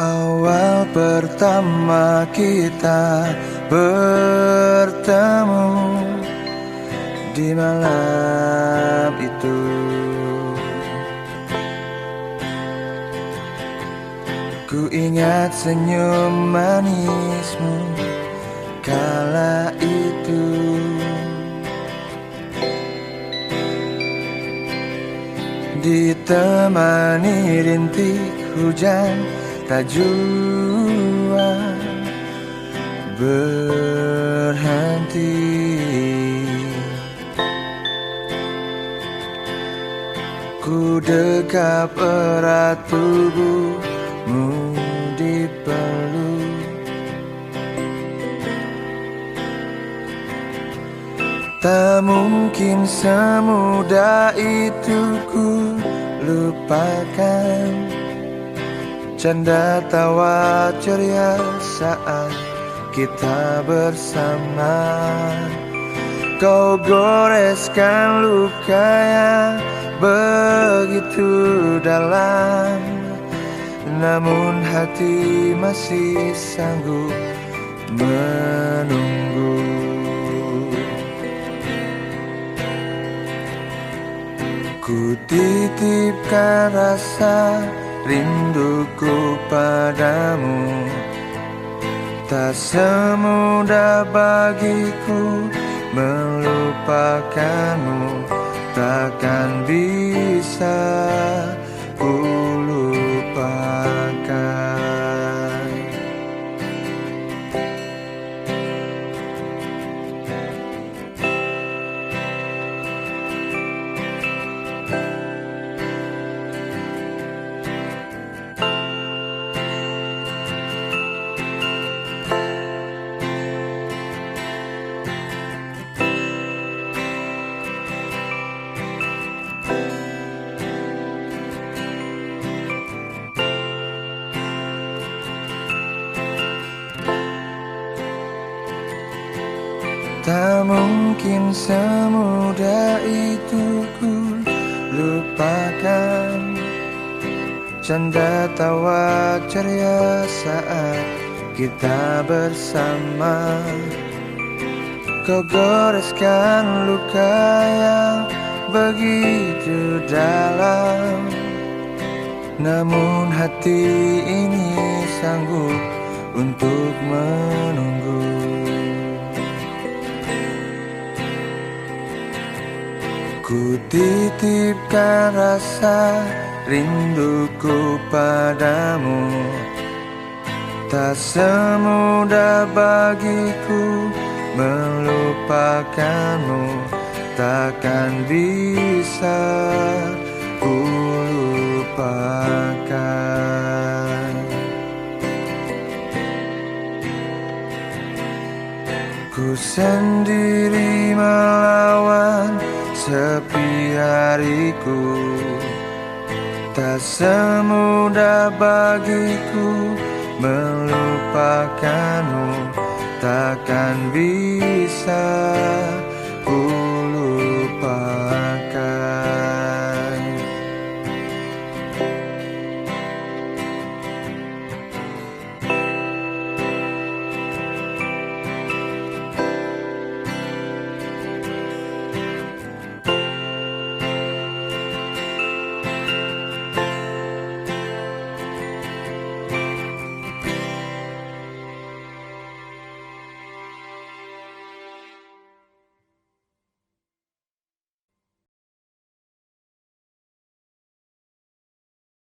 Awal pertama kita bertemu di malam itu, ku ingat senyum manismu kala itu. Ditemani rintik hujan tak jua berhenti. Ku dekap erat tubuhmu dipeluk, tak mungkin semudah itu ku lupakan canda tawa ceria saat kita bersama. Kau goreskan luka yang begitu dalam, namun hati masih sanggup menunggu. Ku titipkan rasa rinduku padamu, tak semudah bagiku melupakanmu. Takkan bisa ku lupakan. Tak mungkin semudah itu ku lupakan canda tawa ceria saat kita bersama. Kau goreskan luka yang begitu dalam, namun hati ini sanggup untuk menunggu. Ku titipkan rasa rinduku padamu, tak semudah bagiku melupakanmu. Takkan bisa ku lupakan. Ku sendiri melawan sepi hariku, tak semudah bagiku melupakanmu. Takkan bisa